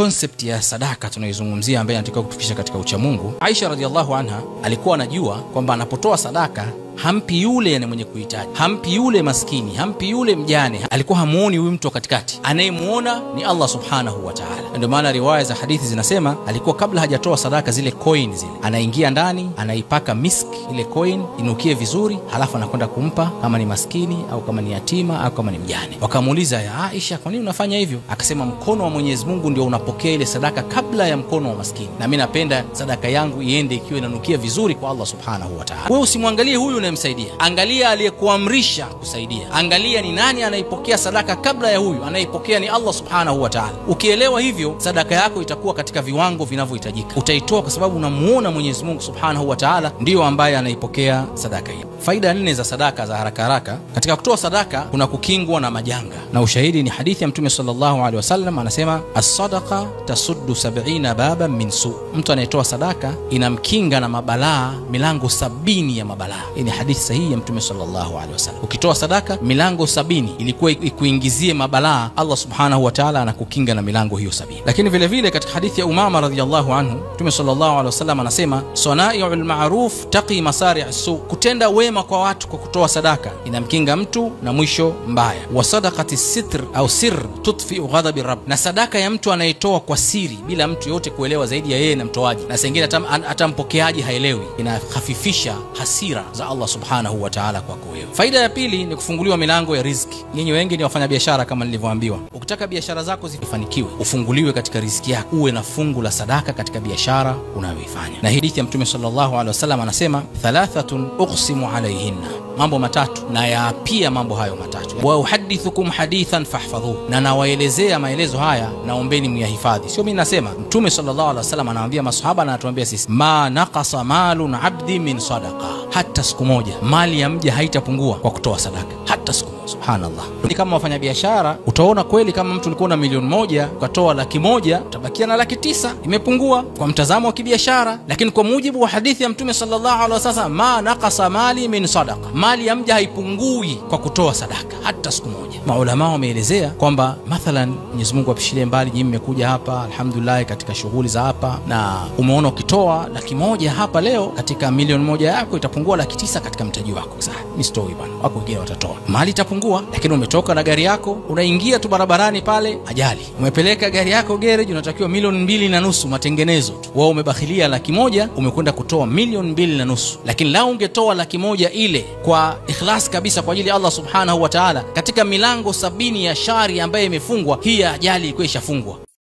concept ya sadaka tunaizungumzia ambaye anataka kutufikisha katika ucha Mungu. Aisha radhiallahu anha alikuwa anajua kwamba anapotoa sadaka hampi yule mwenye kuhitaji, hampi yule maskini, hampi yule mjane. Alikuwa hamuoni huyu mtu katikati, anayemuona ni Allah subhanahu wa ta'ala. Ndio maana riwaya za hadithi zinasema alikuwa kabla hajatoa sadaka zile coin zile anaingia ndani, anaipaka misk ile coin inukie vizuri, halafu anakwenda kumpa kama ni maskini au kama ni yatima au kama ni mjane. Wakamuuliza, ya Aisha, kwa nini unafanya hivyo? Akasema, mkono wa Mwenyezi Mungu ndio unapokea ile sadaka kabla ya mkono wa maskini, na mimi napenda sadaka yangu iende ikiwa inanukia vizuri kwa Allah subhanahu wa ta'ala. Wewe usimwangalie huyu unayemsaidia, angalia aliyekuamrisha kusaidia, angalia ni nani anaipokea sadaka kabla ya huyu. Anaipokea ni Allah subhanahu wa ta'ala. Ukielewa hivyo, sadaka yako itakuwa katika viwango vinavyohitajika. Utaitoa kwa sababu unamuona Mwenyezi Mungu subhanahu wa ta'ala ndio ambaye anaipokea sadaka hiyo. Faida 4 za sadaka za haraka haraka. Katika kutoa sadaka kuna kukingwa na majanga, na ushahidi ni hadithi ya Mtume sallallahu alaihi wasallam, anasema as-sadaqa tasuddu 70 baban min su. Mtu anayetoa sadaka inamkinga na mabalaa milango 70 ya mabalaa. Hii ni hadithi sahihi ya Mtume sallallahu alaihi wasallam. Ukitoa sadaka milango 70 ilikuwa ikuingizie mabalaa, Allah subhanahu wa ta'ala anakukinga na milango hiyo 70. Lakini vile vile katika hadithi ya Umama radhiyallahu anhu, Mtume sallallahu alaihi wasallam anasema sanai'ul ma'ruf taqi masari'is su. Kutenda wema kwa watu kwa kutoa sadaka inamkinga mtu na mwisho mbaya. Wa sadaqati sitr au sir tutfi ghadabi rabb. Na sadaka ya mtu anayetoa kwa siri bila mtu yote kuelewa zaidi ya yeye na mtoaji, na sengine atampokeaji haelewi, inahafifisha hasira za Allah subhanahu wa ta'ala kwako wewe. Faida ya pili ni kufunguliwa milango ya riziki. Nyinyi wengi ni wafanya biashara kama nilivyoambiwa. Ukitaka biashara zako zifanikiwe, ufunguliwe katika riziki yako, uwe na fungu la sadaka katika biashara unayoifanya. Na hadithi ya Mtume sallallahu alaihi wasallam anasema thalathatun uqsimu alayhinna, mambo matatu na yaapia mambo hayo matatu. Wa uhadithukum hadithan fahfadhu, na nawaelezea maelezo haya naombeni myahifadhi. Sio mimi nasema, Mtume sallallahu alaihi wasallam anawaambia maswahaba na anatuambia sisi, ma naqasa malun abdi min sadaqa. Hata siku moja mali ya mja haitapungua kwa kutoa sadaka, hata siku moja. Subhanallah. Ni kama wafanya biashara, utaona kweli kama mtu alikuwa na milioni 1 ukatoa 100,000 utabakia na 900,000, imepungua kwa mtazamo wa kibiashara. Lakini kwa mujibu wa hadithi ya Mtume sallallahu alaihi wasallam, ma naqasa mali min sadaqa, mali ya mja haipungui kwa kutoa sadaka hata siku moja. Maulama wameelezea kwamba mathalan, Mwenyezi Mungu apishilie mbali, nyinyi mmekuja hapa alhamdulillah katika shughuli za hapa, na umeona ukitoa 100,000 hapa leo katika milioni 1 yako itapungua 900,000 katika mtaji wako. Sasa ni story bwana, wako wengine watatoa, mali itapungua. Lakini umetoka na gari yako, unaingia tu barabarani pale, ajali, umepeleka gari yako garage, unatakiwa milioni 2.5 matengenezo tu. Wao umebakhilia 100,000, umekwenda kutoa milioni 2.5. Lakini lao ungetoa 100,000 ile kwa ikhlas kabisa kwa ajili ya Allah subhanahu wa ta'ala, katika milango 70 ya shari ambayo imefungwa, hii ajali ilikuwa ishafungwa.